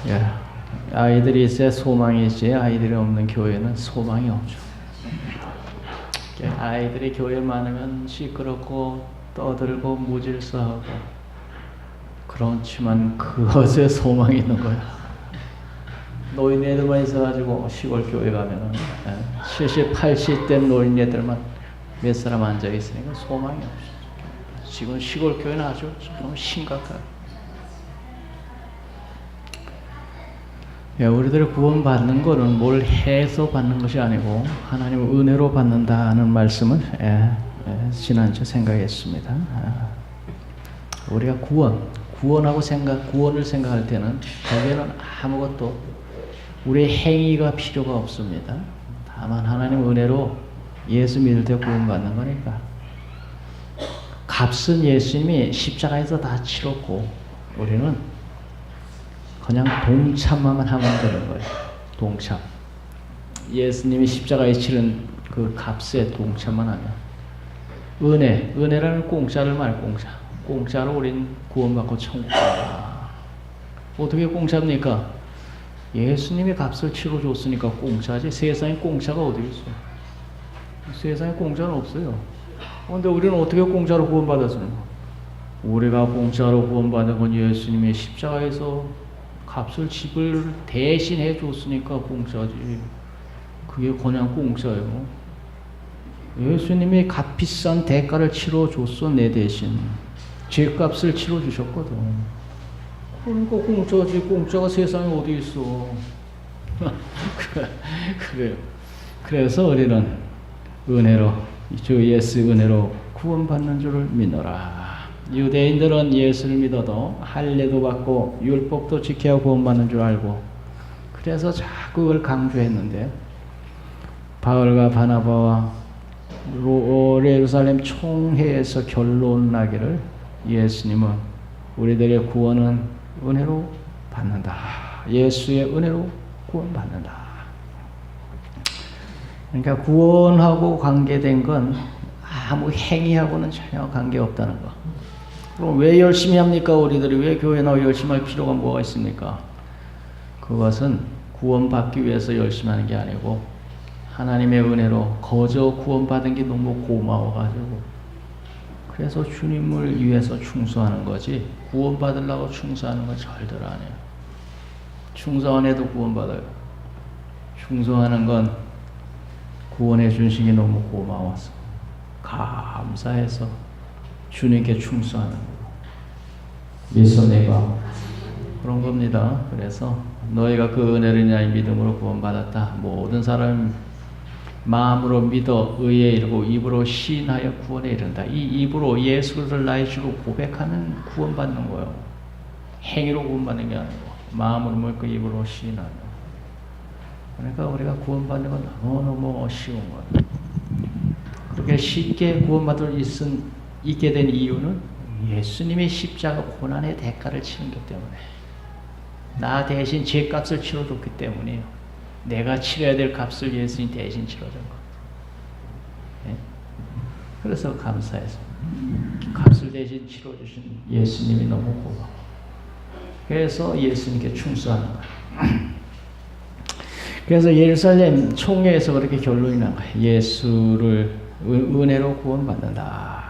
예. 아이들이 있어야 소망이 있지 아이들이 없는 교회는 소망이 없죠. 아이들이 교회 많으면 시끄럽고 떠들고 무질서하고 그렇지만 그것에 소망이 있는 거야. 노인네들만 있어가지고 시골 교회 가면은 70, 80대 노인네들만 몇 사람 앉아 있으니까 소망이 없어. 지금 시골 교회는 아주 너무 심각하다. 우리들이 구원받는 것은 뭘 해서 받는 것이 아니고 하나님의 은혜로 받는다는 말씀을 지난주 생각했습니다. 우리가 구원을 생각할 때는 거기에는 아무것도 우리의 행위가 필요가 없습니다. 다만 하나님의 은혜로 예수 믿을 때 구원받는 거니까. 값은 예수님이 십자가에서 다 치렀고 우리는 그냥 동참만 하면 되는 거예요. 동참. 예수님이 십자가에 치른 그 값에 동참만 하면. 은혜라는 공짜를 공짜. 공짜로 우린 구원받고 천국 간다. 어떻게 공짜입니까? 예수님이 값을 치러줬으니까 공짜지. 세상에 공짜가 어디 있어? 세상에 공짜는 없어요. 그런데 우리는 어떻게 공짜로 구원받았습니까? 우리가 공짜로 구원받은 건 예수님이 십자가에서 값을 집을 대신해 줬으니까 공짜지. 그게 그냥 공짜예요. 예수님이 값비싼 대가를 치러줬어. 내 대신 죄값을 치러주셨거든. 그러니까 공짜지. 공짜가 세상에 어디 있어. 그래요. 그래서 우리는 은혜로, 주 예수 은혜로 구원받는 줄을 믿노라. 유대인들은 예수를 믿어도 할례도 받고 율법도 지켜야 구원받는 줄 알고 그래서 자꾸 그걸 강조했는데 바울과 바나바와 예루살렘 총회에서 결론 나기를 예수님은 우리들의 구원은 은혜로 받는다. 예수의 은혜로 구원받는다. 그러니까 구원하고 관계된 건 아무 행위하고는 전혀 관계없다는 거. 그럼 왜 열심히 합니까? 우리들이 왜 교회 나와 열심히 할 필요가 뭐가 있습니까? 그것은 구원받기 위해서 열심히 하는 게 아니고 하나님의 은혜로 거저 구원받은 게 너무 고마워가지고 그래서 주님을 위해서 충성하는 거지 구원받으려고 충성하는 건 절대로 아니에요. 충성 안 해도 구원받아요. 충성하는 건 구원해 주신 게 너무 고마워서 감사해서 주님께 충성하는 거. 믿어 내가 그런 겁니다. 그래서 너희가 그 은혜를 인하여 믿음으로 구원받았다. 모든 사람 마음으로 믿어 의에 이르고 입으로 시인하여 구원에 이른다. 이 입으로 예수를 나의 주로 고백하면 구원받는 거예요. 행위로 구원받는 게 아니고 마음으로 믿고 입으로 시인하며. 그러니까 우리가 구원받는 건 너무너무 쉬운 거예요. 그렇게 쉽게 구원받을 있게 된 이유는 예수님의 십자가 고난의 대가를 치른 것 때문에 나 대신 죄값을 치러줬기 때문이에요. 내가 치러야 될 값을 예수님 대신 치러준 거. 네? 그래서 감사해서 값을 대신 치러주신 예수님이 너무 고마워. 그래서 예수님께 충성하는 거예요. 그래서 예루살렘 총회에서 그렇게 결론이 난 거예요. 예수를 은혜로 구원받는다.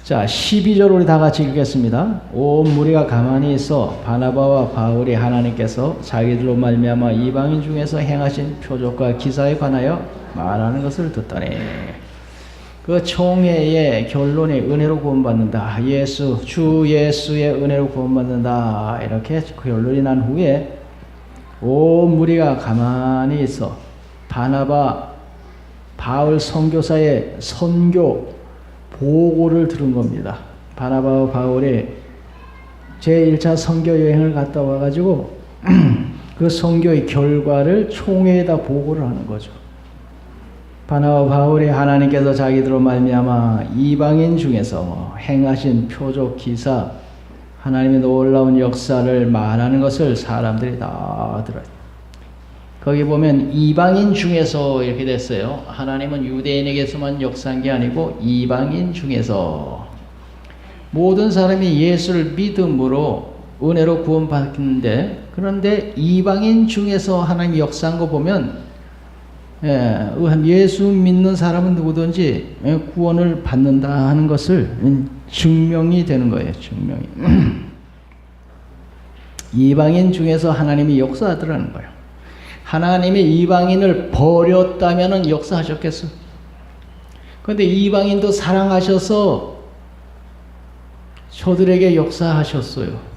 자, 12절 우리 다 같이 읽겠습니다. 온 무리가 가만히 있어 바나바와 바울이 하나님께서 자기들로 말미암아 이방인 중에서 행하신 표적과 기사에 관하여 말하는 것을 듣더니 그 총회의 결론이 은혜로 구원받는다. 주 예수의 은혜로 구원받는다. 이렇게 결론이 난 후에 온 무리가 가만히 있어 바나바 바울 선교사의 선교 보고를 들은 겁니다. 바나바와 바울이 제1차 선교 여행을 갔다 와가지고 그 선교의 결과를 총회에다 보고를 하는 거죠. 바나바와 바울이 하나님께서 자기들로 말미암아 이방인 중에서 행하신 표적 기사 하나님의 놀라운 역사를 말하는 것을 사람들이 다 들어요. 거기 보면 이방인 중에서 이렇게 됐어요. 하나님은 유대인에게서만 역사한 게 아니고 이방인 중에서 모든 사람이 예수를 믿음으로 은혜로 구원받는데, 그런데 이방인 중에서 하나님이 역사한 거 보면 예수 믿는 사람은 누구든지 구원을 받는다 하는 것을 증명이 되는 거예요. 증명이. 이방인 중에서 하나님이 역사하더라는 거예요. 하나님이 이방인을 버렸다면 역사하셨겠어. 그런데 이방인도 사랑하셔서 저들에게 역사하셨어요.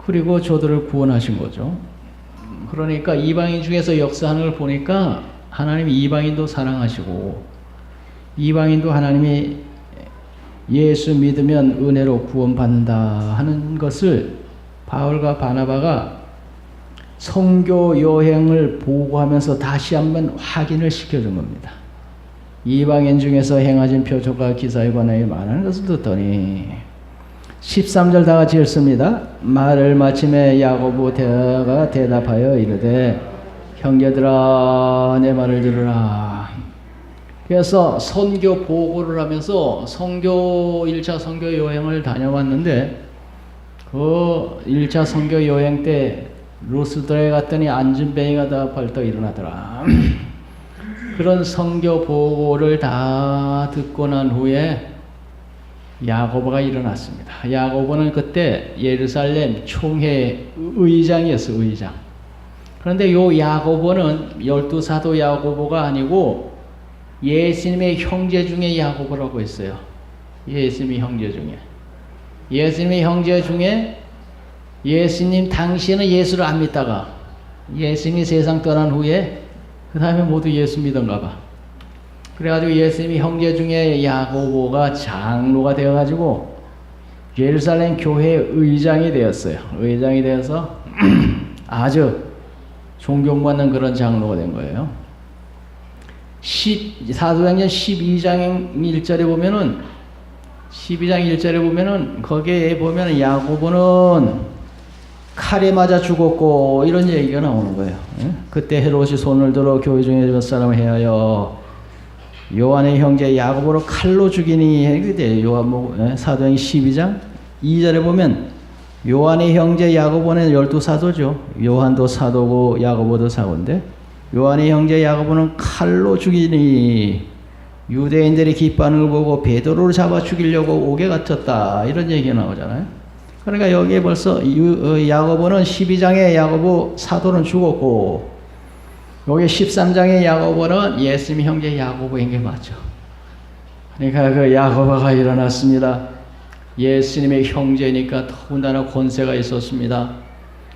그리고 저들을 구원하신 거죠. 그러니까 이방인 중에서 역사하는 걸 보니까 하나님이 이방인도 사랑하시고, 이방인도 하나님이 예수 믿으면 은혜로 구원받는다 하는 것을 바울과 바나바가 선교 여행을 보고하면서 다시 한번 확인을 시켜준 겁니다. 이방인 중에서 행하신 표적과 기사에 관하여 말하는 것을 듣더니 13절 다 같이 읽습니다. 말을 마침에 야고보가 대답하여 이르되 형제들아 내 말을 들으라. 그래서 선교 보고를 하면서 1차 선교 여행을 다녀왔는데, 그 1차 선교 여행 때 루스드라에 갔더니 안진뱅이가 다 벌떡 일어나더라. 그런 선교 보고를 다 듣고 난 후에 야고보가 일어났습니다. 야고보는 그때 예루살렘 총회 의장이었어요. 의장. 그런데 요 야고보는 12사도 야고보가 아니고 예수님의 형제 중에 야고보라고 했어요. 예수님의 형제 중에. 예수님의 형제 중에 예수님 당시에는 예수를 안 믿다가 예수님이 세상 떠난 후에 그 다음에 모두 예수 믿은가 봐. 그래가지고 예수님이 형제 중에 야고보가 장로가 되어가지고 예루살렘 교회 의장이 되었어요. 의장이 되어서 아주 존경받는 그런 장로가 된 거예요. 사도행전 12장 1절에 보면은 12장 1절에 보면은 거기에 보면은 야고보는 칼에 맞아 죽었고 이런 얘기가 나오는 거예요. 그때 헤롯이 손을 들어 교회 중에 몇 사람을 해하여 요한의 형제 야고보를 칼로 죽이니. 그때 사도행 12장 2절에 보면 요한의 형제 야고보는 12사도죠. 요한도 사도고 야고보도 사도인데 요한의 형제 야고보는 칼로 죽이니 유대인들이 기뻐하는 걸 보고 베드로를 잡아 죽이려고 옥에 갇혔다. 이런 얘기가 나오잖아요. 그러니까 여기에 벌써 야고보는 12장에 야고보 사도는 죽었고, 여기 13장의 야고보는 예수님 형제 야고보인 게 맞죠. 그러니까 그 야고보가 일어났습니다. 예수님의 형제니까 더군다나 권세가 있었습니다.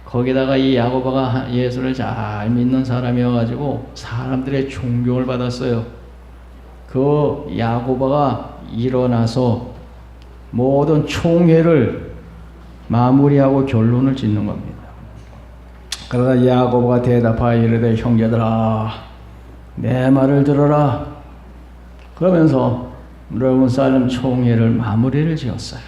거기다가 이 야고보가 예수를 잘 믿는 사람이어가지고 사람들의 존경을 받았어요. 그 야고보가 일어나서 모든 총회를 마무리하고 결론을 짓는 겁니다. 그러다 야고보가 대답하여 이르되 형제들아 내 말을 들어라. 그러면서 르문살렘 총회를 마무리를 지었어요.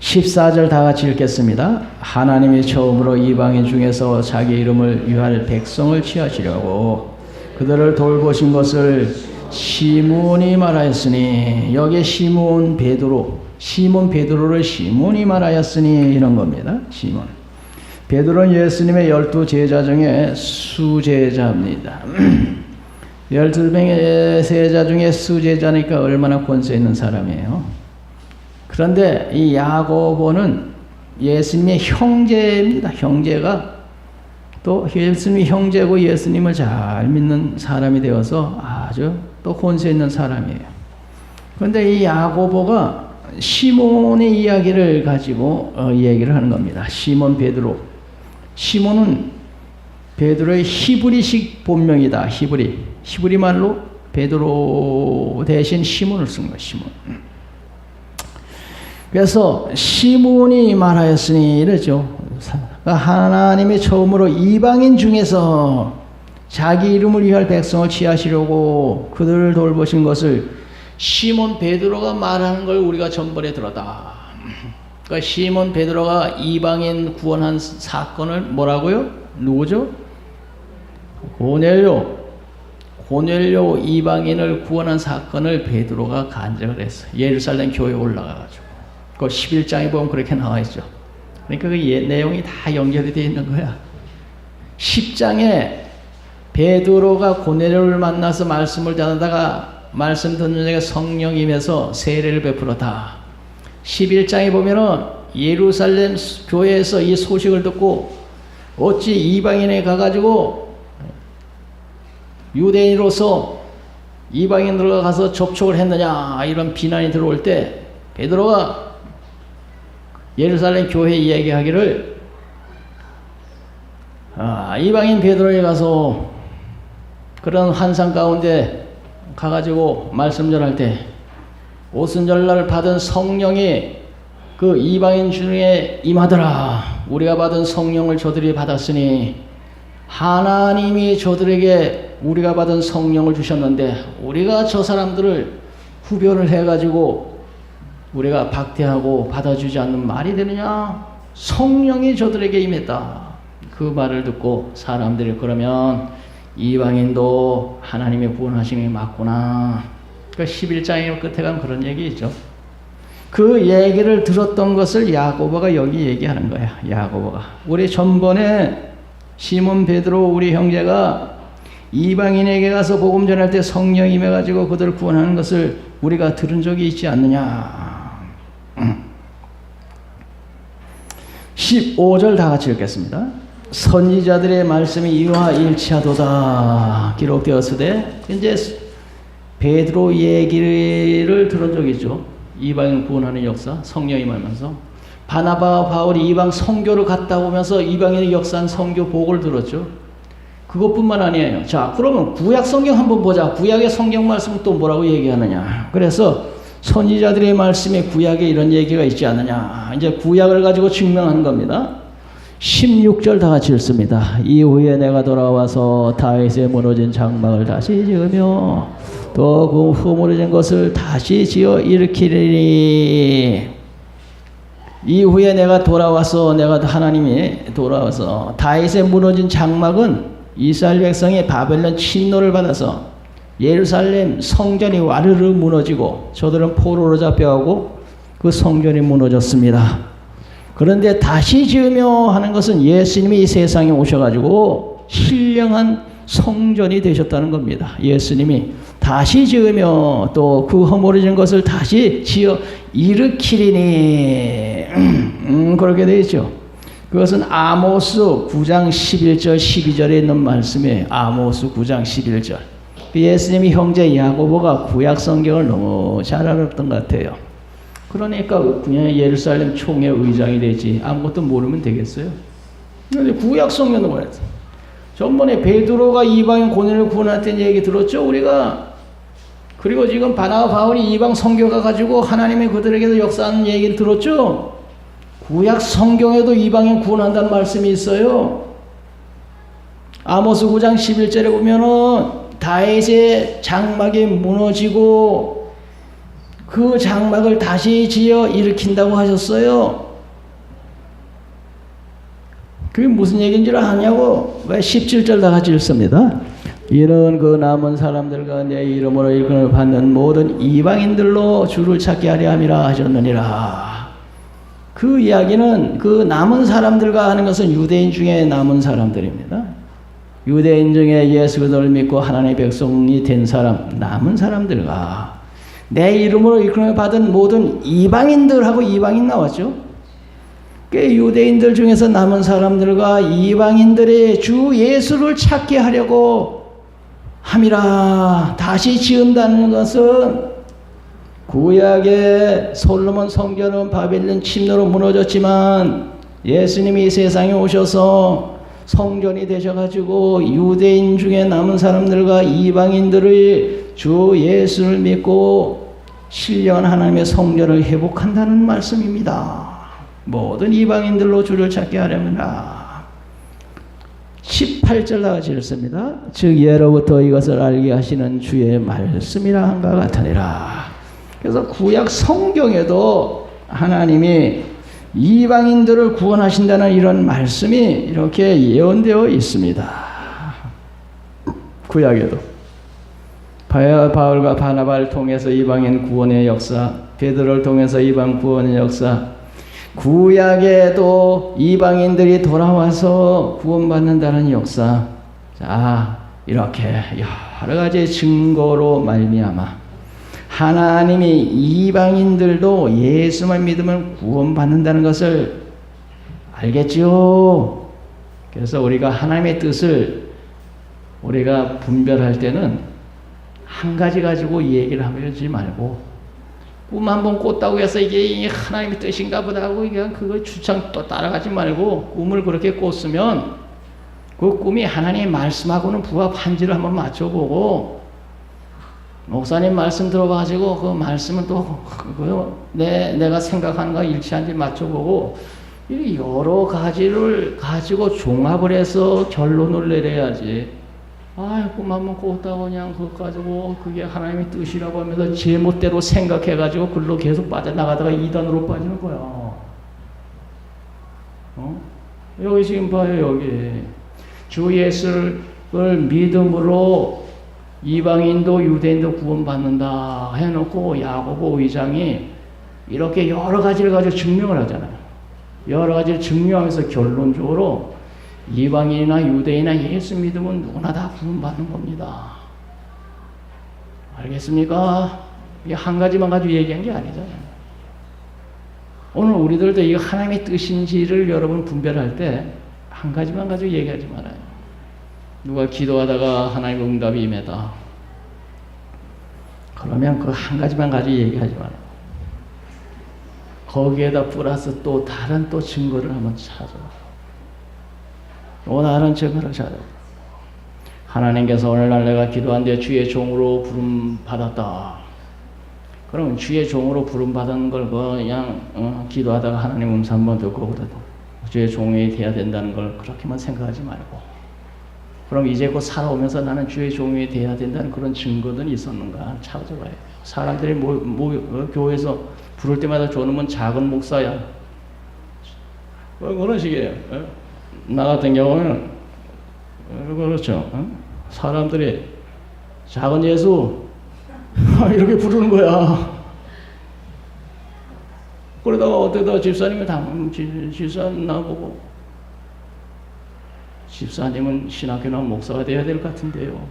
14절 다 같이 읽겠습니다. 하나님이 처음으로 이방인 중에서 자기 이름을 위할 백성을 취하시려고 그들을 돌보신 것을 시몬이 말하였으니, 여기에 시몬 베드로를 시몬이 말하였으니 이런 겁니다. 시몬. 베드로는 예수님의 12제자 중에 수제자입니다. 12명의 제자 중에 수제자니까 얼마나 권세 있는 사람이에요. 그런데 이 야고보는 예수님의 형제입니다. 형제가 또 예수님이 형제고 예수님을 잘 믿는 사람이 되어서 아주 또 권세 있는 사람이에요. 그런데 이 야고보가 시몬의 이야기를 가지고 얘기를 하는 겁니다. 시몬 베드로. 시몬은 베드로의 히브리식 본명이다. 히브리 말로 베드로 대신 시몬을 쓴 거예요. 시몬. 그래서 시몬이 말하였으니 이러죠. 하나님이 처음으로 이방인 중에서 자기 이름을 위할 백성을 취하시려고 그들을 돌보신 것을 시몬 베드로가 말하는 걸 우리가 전번에 들었다. 그러니까 시몬 베드로가 이방인 구원한 사건을 뭐라고요? 누구죠? 고넬료 이방인을 구원한 사건을 베드로가 간증을 했어요. 예루살렘 교회에 올라가가지고. 그 11장에 보면 그렇게 나와 있죠. 그러니까 그 내용이 다 연결이 되어 있는 거야. 10장에 베드로가 고넬료를 만나서 말씀을 전하다가 말씀 듣는 자에게 성령이 임해서 세례를 베풀었다. 11장에 보면은 예루살렘 교회에서 이 소식을 듣고 어찌 이방인에 가가지고 유대인으로서 이방인들과 가서 접촉을 했느냐 이런 비난이 들어올 때 베드로가 예루살렘 교회에 이야기하기를 이방인 베드로에 가서 그런 환상 가운데 가가지고 말씀 전할 때 오순절날 받은 성령이 그 이방인 중에 임하더라. 우리가 받은 성령을 저들이 받았으니 하나님이 저들에게 우리가 받은 성령을 주셨는데 우리가 저 사람들을 후별을 해가지고 우리가 박대하고 받아주지 않는 말이 되느냐? 성령이 저들에게 임했다. 그 말을 듣고 사람들이 그러면 이방인도 하나님의 구원하심이 맞구나. 그 11장의 끝에 가면 그런 얘기 있죠. 그 얘기를 들었던 것을 야고보가 여기 얘기하는 거야. 야고보가 우리 전번에 시몬 베드로 우리 형제가 이방인에게 가서 복음 전할 때 성령이 임해가지고 그들을 구원하는 것을 우리가 들은 적이 있지 않느냐. 15절 다 같이 읽겠습니다. 선지자들의 말씀이 이와 일치하도다 기록되었으되 이제 베드로 얘기를 들은 적이 있죠. 이방인 구원하는 역사, 성령이 임하면서 바나바와 바울이 이방 선교를 갔다 오면서 이방인의 역사한 선교 복을 들었죠. 그것뿐만 아니에요. 자, 그러면 구약 성경 한번 보자. 구약의 성경 말씀은 또 뭐라고 얘기하느냐. 그래서 선지자들의 말씀에 구약에 이런 얘기가 있지 않느냐. 이제 구약을 가지고 증명하는 겁니다. 16절 다 같이 읽습니다. 이후에 내가 돌아와서 다윗의 무너진 장막을 다시 지으며 또 그 허물어진 것을 다시 지어 일으키리니. 이후에 내가 하나님이 돌아와서 다윗의 무너진 장막은 이스라엘 백성이 바벨론 침노를 받아서 예루살렘 성전이 와르르 무너지고 저들은 포로로 잡혀가고 그 성전이 무너졌습니다. 그런데 다시 지으며 하는 것은 예수님이 이 세상에 오셔가지고 신령한 성전이 되셨다는 겁니다. 예수님이 다시 지으며 또 그 허물어진 것을 다시 지어 일으키리니. 그렇게 되어 있죠. 그것은 아모스 9장 11절 12절에 있는 말씀이에요. 아모스 9장 11절. 예수님이 형제 야고보가 구약 성경을 너무 잘 알았던 것 같아요. 그러니까 그냥 예루살렘 총회 의장이 되지 아무것도 모르면 되겠어요. 그런데 구약 성경도 뭐야? 전번에 베드로가 이방인 고넬을 구원할 때 얘기 들었죠, 우리가. 그리고 지금 바나바 바울이 이방 선교가 가지고 하나님의 그들에게도 역사하는 얘기를 들었죠. 구약 성경에도 이방인 구원한다는 말씀이 있어요. 아모스 9장 11절에 보면은 다윗의 장막이 무너지고 그 장막을 다시 지어 일으킨다고 하셨어요. 그게 무슨 얘기인지 아냐고. 왜 17절 다 같이 읽습니다. 이는 그 남은 사람들과 내 이름으로 일꾼을 받는 모든 이방인들로 주를 찾게 하려 함이라 하셨느니라. 그 이야기는 그 남은 사람들과 하는 것은 유대인 중에 남은 사람들입니다. 유대인 중에 예수 그리스도를 믿고 하나님의 백성이 된 사람, 남은 사람들과 내 이름으로 일꾼을 받은 모든 이방인들하고 이방인 나왔죠. 그 유대인들 중에서 남은 사람들과 이방인들의 주 예수를 찾게 하려고 함이라. 다시 지은다는 것은 구약의 솔로몬 성전은 바벨론 침노로 무너졌지만 예수님이 이 세상에 오셔서 성전이 되셔가지고 유대인 중에 남은 사람들과 이방인들의 주 예수를 믿고 신령한 하나님의 성전을 회복한다는 말씀입니다. 모든 이방인들로 주를 찾게 하려면라. 18절 나같이 읽습니다. 즉 예로부터 이것을 알게 하시는 주의 말씀이라 한가 같으니라. 그래서 구약 성경에도 하나님이 이방인들을 구원하신다는 이런 말씀이 이렇게 예언되어 있습니다. 구약에도 바울과 바나바를 통해서 이방인 구원의 역사, 베드로를 통해서 이방 구원의 역사, 구약에도 이방인들이 돌아와서 구원받는다는 역사. 자, 이렇게 여러 가지 증거로 말미암아 하나님이 이방인들도 예수만 믿으면 구원받는다는 것을 알겠지요. 그래서 우리가 하나님의 뜻을 우리가 분별할 때는 한 가지 가지고 얘기를 하지 말고 꿈 한번 꿨다고 해서 이게 하나님의 뜻인가 보다 하고 그냥 그거 주창 또 따라가지 말고 꿈을 그렇게 꿨으면 그 꿈이 하나님의 말씀하고는 부합한지를 한번 맞춰보고 목사님 말씀 들어가지고 그 말씀은 또 내가 생각하는 거 일치한지 맞춰보고 여러 가지를 가지고 종합을 해서 결론을 내려야지. 꿈 한번 꿨다고 그냥 그거 가지고 그게 하나님의 뜻이라고 하면서 제멋대로 생각해가지고 글로 계속 빠져나가다가 이단으로 빠지는 거야. 여기 지금 봐요. 여기 주 예수를 믿음으로 이방인도 유대인도 구원받는다 해놓고 야고보 5장이 이렇게 여러 가지를 가지고 증명을 하잖아요. 여러 가지를 증명하면서 결론적으로 이방인이나 유대인이나 예수 믿으면 누구나 다 구원받는 겁니다. 알겠습니까? 이게 한 가지만 가지고 얘기한 게 아니잖아요. 오늘 우리들도 이거 하나님의 뜻인지를 여러분 분별할 때 한 가지만 가지고 얘기하지 말아요. 누가 기도하다가 하나님 응답이 임했다. 그러면 그 한 가지만 가지고 얘기하지 말아요. 거기에다 플러스 또 다른 또 증거를 한번 찾아봐요. 또 다른 증거를 찾아봐요. 하나님께서 오늘날 내가 기도한데 주의 종으로 부름 받았다. 그러면 주의 종으로 부름 받은 걸 그냥 기도하다가 하나님 음성 한번 듣고 주의 종이 돼야 된다는 걸 그렇게만 생각하지 말고, 그럼 이제 곧 살아오면서 나는 주의 종이 돼야 된다는 그런 증거는 있었는가 찾아봐야 돼요. 사람들이 교회에서 부를 때마다 저놈은 작은 목사야. 그런 식이에요. 나 같은 경우는 그렇죠. 사람들이 작은 예수 이렇게 부르는 거야. 그러다가 어쩌다 집사님이 집사님 나보고 집사님은 신학교 나온 목사가 돼야 될 것 같은데요.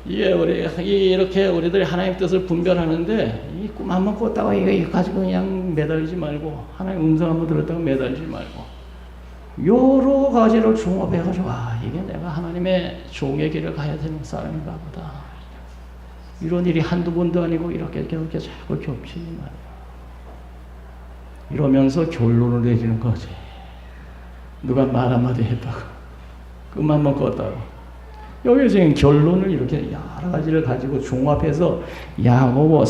이렇게 우리들이 하나님 뜻을 분별하는데 이 꿈 한번 꿨다가 이거 가지고 그냥 매달리지 말고 하나님 음성 한번 들었다가 매달리지 말고 여러 가지를 종합해가지고 이게 내가 하나님의 종의 길을 가야 되는 사람인가 보다. 이런 일이 한두 번도 아니고 이렇게 자꾸 겹치니 말이야. 이러면서 결론을 내지는 거지. 누가 말 한마디 했다고 꿈 한번 꿨다고. 여기 지금 결론을 이렇게 여러 가지를 가지고 종합해서 야고보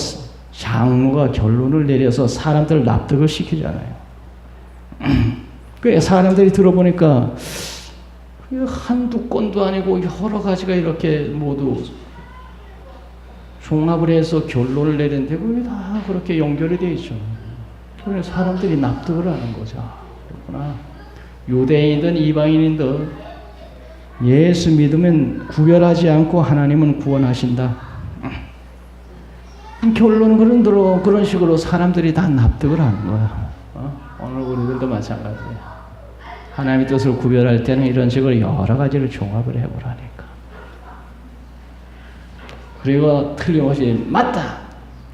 장로가 결론을 내려서 사람들을 납득을 시키잖아요. 그 사람들이 들어보니까 한두 건도 아니고 여러 가지가 이렇게 모두 종합을 해서 결론을 내는데 그게 다 그렇게 연결이 되어 있죠. 그래서 사람들이 납득을 하는 거죠. 그렇구나. 유대인이든 이방인이든 예수 믿으면 구별하지 않고 하나님은 구원하신다. 결론은 그런 식으로 사람들이 다 납득을 하는 거야. 오늘 우리들도 마찬가지야. 하나님의 뜻을 구별할 때는 이런 식으로 여러 가지를 종합을 해보라니까. 그리고 틀림없이 맞다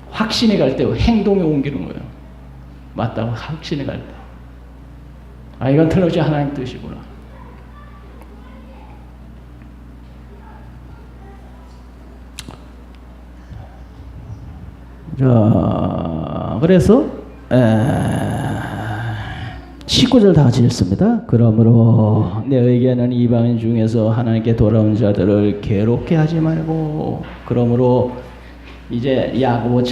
확신이 갈 때 행동에 옮기는 거예요. 맞다고 확신이 갈 때 이건 틀림없이 하나님 뜻이구나. 자, 그래서 19절 다 같이 읽습니다. 그러므로 내 의견은 이방인 중에서 하나님께 돌아온 자들을 괴롭게 하지 말고. 그러므로 이제 야고보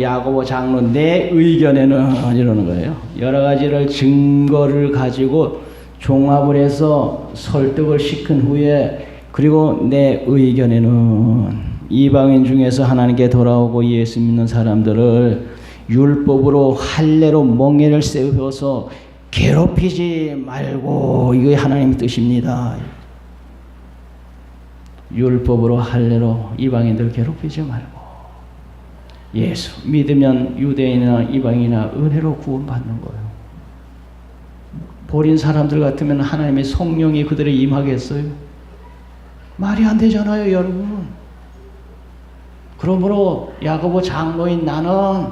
야고보 장로 내 의견에는 이러는 거예요. 여러 가지를 증거를 가지고 종합을 해서 설득을 시킨 후에 그리고 내 의견에는 이방인 중에서 하나님께 돌아오고 예수 믿는 사람들을 율법으로 할례로 멍에를 세워서 괴롭히지 말고. 이게 하나님의 뜻입니다. 율법으로 할례로 이방인들 괴롭히지 말고. 예수 믿으면 유대인이나 이방인이나 은혜로 구원받는 거예요. 버린 사람들 같으면 하나님의 성령이 그들에 임하겠어요? 말이 안 되잖아요, 여러분. 그러므로 야고보 장로인 나는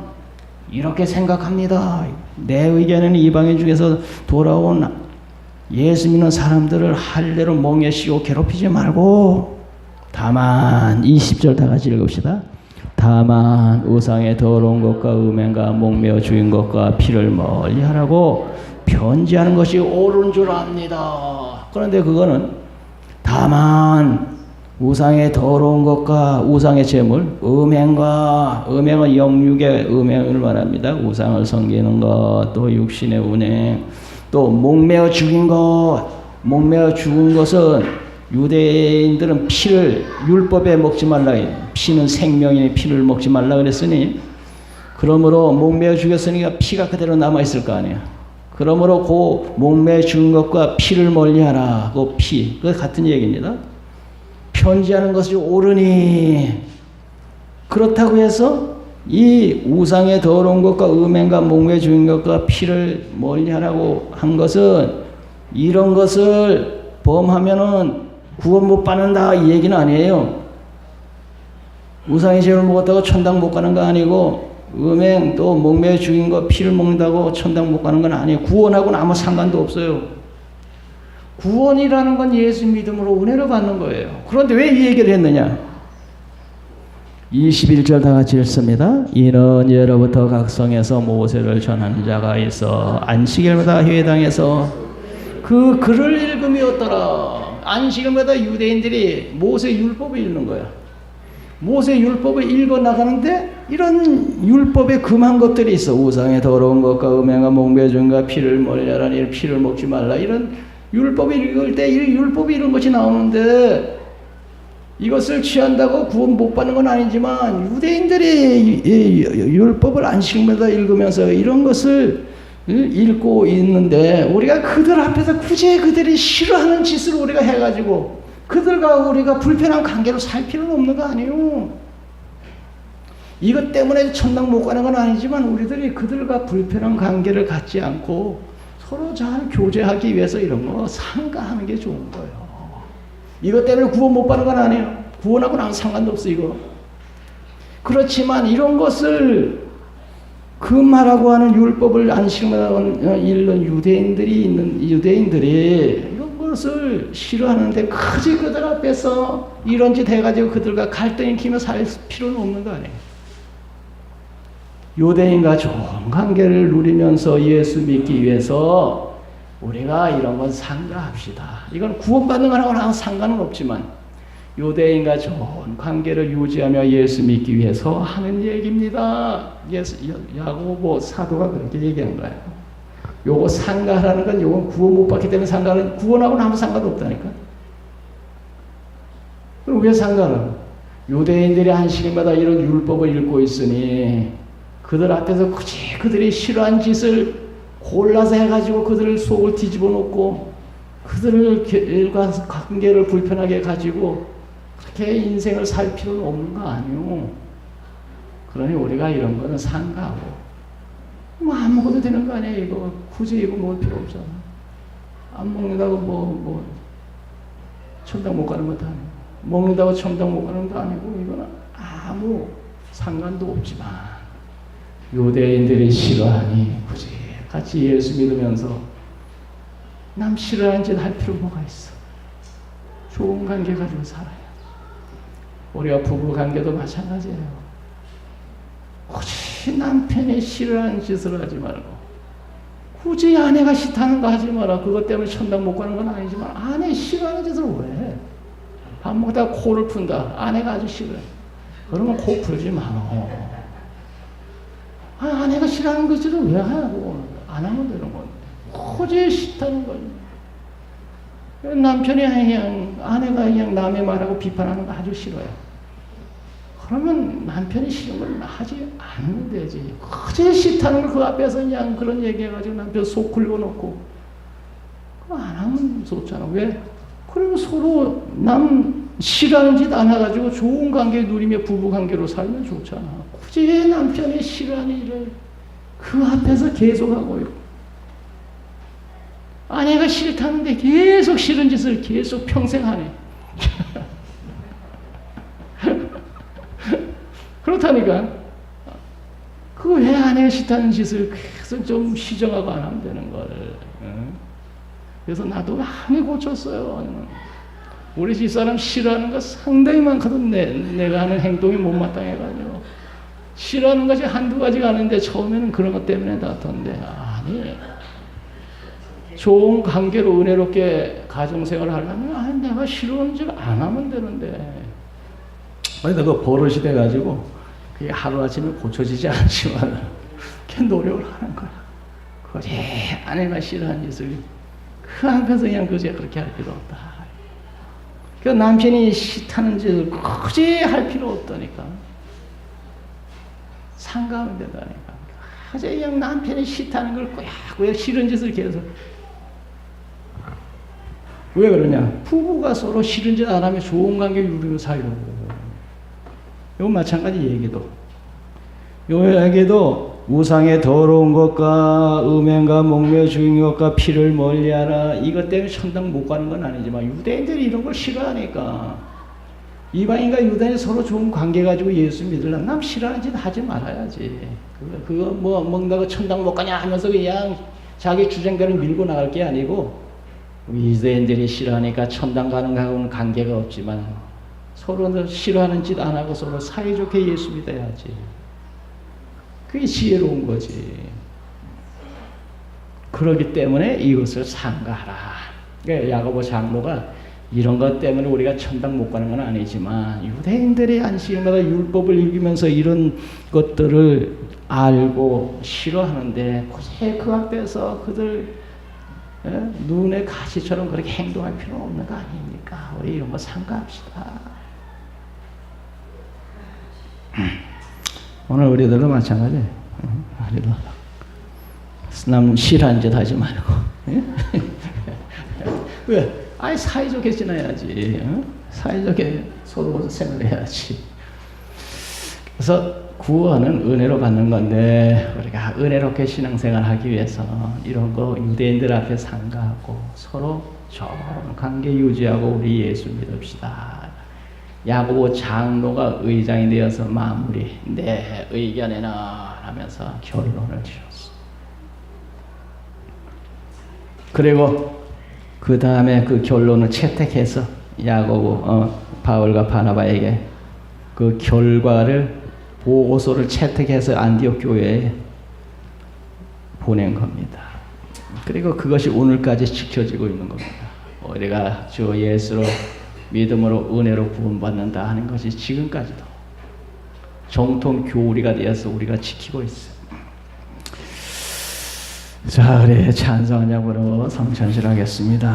이렇게 생각합니다. 내 의견은 이방인 중에서 돌아온 예수 믿는 사람들을 할례로 멍에씌고 괴롭히지 말고, 다만 20절 다 같이 읽읍시다. 다만 우상의 더러운 것과 음행과 목매어 죽인 것과 피를 멀리하라고 편지하는 것이 옳은 줄 압니다. 그런데 그거는 다만 우상의 더러운 것과 우상의 제물, 음행은 영육의 음행을 말합니다. 우상을 섬기는 것, 또 육신의 운행, 또 목매어 죽인 것. 목매어 죽은 것은 유대인들은 피를 율법에 먹지 말라. 피는 생명이니 피를 먹지 말라 그랬으니, 그러므로 목매어 죽였으니까 피가 그대로 남아 있을 거 아니에요. 그러므로 그 목매어 죽은 것과 피를 멀리하라. 그 피, 그 같은 얘기입니다. 편지하는 것이 옳으니, 그렇다고 해서 이 우상의 더러운 것과 음행과 목매어 죽인 것과 피를 멀리하라고 한 것은, 이런 것을 범하면은 구원 못 받는다 이 얘기는 아니에요. 우상의 죄를 먹었다고 천당 못 가는 거 아니고, 음행 또 목매어 죽인 거 피를 먹는다고 천당 못 가는 건 아니에요. 구원하고는 아무 상관도 없어요. 구원이라는 건 예수 믿음으로 은혜를 받는 거예요. 그런데 왜 이 얘기를 했느냐? 21절 다 같이 읽습니다. 이는 예로부터 각성에서 모세를 전하는 자가 있어 안식일마다 회당에서 그 글을 읽음이었더라. 안식일마다 유대인들이 모세 율법을 읽는 거야. 모세 율법을 읽어 나가는데 이런 율법에 금한 것들이 있어. 우상의 더러운 것과 음행과 목매어 죽인 것과 피를 멀리하라, 피를 먹지 말라. 이런 율법을 읽을 때 이 율법이 이런 것이 나오는데, 이것을 취한다고 구원 못 받는 건 아니지만 유대인들이 율법을 안식일마다 읽으면서 이런 것을 읽고 있는데, 우리가 그들 앞에서 굳이 그들이 싫어하는 짓을 우리가 해가지고 그들과 우리가 불편한 관계로 살 필요는 없는 거 아니에요. 이것 때문에 천당 못 가는 건 아니지만 우리들이 그들과 불편한 관계를 갖지 않고 서로 잘 교제하기 위해서 이런 거 삼가하는 게 좋은 거예요. 이것 때문에 구원 못 받는 건 아니에요. 구원하고는 아무 상관도 없어 이거. 그렇지만 이런 것을 금하라고 하는 율법을 안식마다 읽는 유대인들이 이런 것을 싫어하는데 굳이 그들 앞에서 이런 짓 해가지고 그들과 갈등이 키며 살 필요는 없는 거 아니에요. 유대인과 좋은 관계를 누리면서 예수 믿기 위해서 우리가 이런 건 상가합시다. 이건 구원받는 거랑은 아무 상관은 없지만 유대인과 좋은 관계를 유지하며 예수 믿기 위해서 하는 얘기입니다. 야고보 사도가 그렇게 얘기한 거예요. 요거 상가하라는 건 요건 구원 못 받기 때문에 상가는 구원하고는 아무 상관도 없다니까. 그럼 왜 상가를? 유대인들이 안식일마다 이런 율법을 읽고 있으니 그들 앞에서 굳이 그들이 싫어한 짓을 골라서 해가지고 그들을 속을 뒤집어 놓고 그들과 관계를 불편하게 가지고 그렇게 인생을 살 필요는 없는 거 아니오. 그러니 우리가 이런 거는 상가하고 뭐 안 먹어도 되는 거 아니에요. 이거 굳이 이거 먹을 필요 없잖아. 안 먹는다고 뭐 천당 못 가는 것도 아니고 먹는다고 천당 못 가는 것도 아니고 이거는 아무 상관도 없지만 유대인들이 싫어하니 굳이 같이 예수 믿으면서 남 싫어하는 짓 할 필요 뭐가 있어. 좋은 관계 가지고 살아야지. 우리가 부부 관계도 마찬가지예요. 굳이 남편이 싫어하는 짓을 하지 말고 굳이 아내가 싫다는 거 하지 마라. 그것 때문에 천당 못 가는 건 아니지만 아내 싫어하는 짓을 왜 해? 밥 먹다가 코를 푼다. 아내가 아주 싫어해. 그러면 코 풀지 마라. 아내가 싫어하는 것을 왜 하고 안 하면 되는 건데 굳이 싫다는 거지. 남편이 그냥 아내가 그냥 남의 말하고 비판하는 거 아주 싫어요. 그러면 남편이 싫은 걸 하지 않으면 되지. 굳이 싫다는 걸 그 앞에서 그냥 그런 얘기해가지고 남편 속 긁어놓고 그거 안 하면 좋잖아. 왜? 그러면 서로 남 싫어하는 짓 안 해가지고 좋은 관계 누리며 부부 관계로 살면 좋잖아. 굳이 남편이 싫어하는 일을 그 앞에서 계속하고 있고, 아내가 싫다는데 계속 싫은 짓을 계속 평생 하네. 그렇다니까. 그 왜 아내가 싫다는 짓을 계속 좀 시정하고 안 하면 되는 거를. 그래서 나도 많이 고쳤어요. 우리 집사람 싫어하는 거 상당히 많거든. 내가 하는 행동이 못마땅해가지고. 싫어하는 것이 한두 가지가 아닌데 처음에는 그런 것 때문에 다퉜는데, 아니, 좋은 관계로 은혜롭게 가정생활을 하려면 내가 싫어하는 짓 안 하면 되는데, 내가 그 버릇이 돼가지고 그게 하루아침에 고쳐지지 않지만 이렇게 노력을 하는 거야. 그거지 아내가 싫어하는 짓을 그 앞에서 그냥 그렇게 할 필요 없다. 그 남편이 싫다는 짓을 굳이 할 필요 없다니까. 상가하면 된다니까. 굳이 그냥 남편이 싫다는 걸 꾸역꾸역 싫은 짓을 계속. 왜 그러냐? 부부가 서로 싫은 짓 안 하면 좋은 관계 누리며 살려고. 이건 마찬가지 얘기도. 요에게도 우상의 더러운 것과 음행과 목매 죽인 것과 피를 멀리하라. 이것 때문에 천당 못 가는 건 아니지만 유대인들이 이런 걸 싫어하니까 이방인과 유대인이 서로 좋은 관계 가지고 예수 믿으려면 남 싫어하는 짓 하지 말아야지. 그거 뭐 먹는다고 천당 못 가냐 하면서 그냥 자기 주장대로 밀고 나갈 게 아니고, 유대인들이 싫어하니까 천당 가는 거하고는 관계가 없지만 서로 싫어하는 짓 안 하고 서로 사이좋게 예수 믿어야지. 그게 지혜로운 거지. 그렇기 때문에 이것을 삼가하라. 그러니까 야고보 장로가 이런 것 때문에 우리가 천당 못 가는 건 아니지만 유대인들의 안식일마다 율법을 읽으면서 이런 것들을 알고 싫어하는데 굳이 그 앞에서 그들 눈의 가시처럼 그렇게 행동할 필요는 없는 거 아닙니까? 우리 이런 거 삼가합시다. 오늘 우리들도 마찬가지예요. 우리도 남 싫어하는 짓 하지 말고. 왜? 아니 사이좋게 지내야지. 사이좋게 서로 생활해야지. 그래서 구원은 은혜로 받는 건데 우리가 은혜롭게 신앙생활하기 위해서 이런 거 유대인들 앞에 상가하고 서로 좋은 관계 유지하고 우리 예수 믿읍시다. 야고보 장로가 의장이 되어서 마무리 내 의견에는 하면서 결론을 지었어. 그리고 그 다음에 그 결론을 채택해서 야고보 바울과 바나바에게 그 결과를 보고서를 채택해서 안디옥 교회에 보낸 겁니다. 그리고 그것이 오늘까지 지켜지고 있는 겁니다. 우리가 주 예수로 믿음으로 은혜로 구원받는다 하는 것이 지금까지도 정통 교리가 되어서 우리가 지키고 있어요. 자, 우리 찬송 한 장으로 성찬식하겠습니다.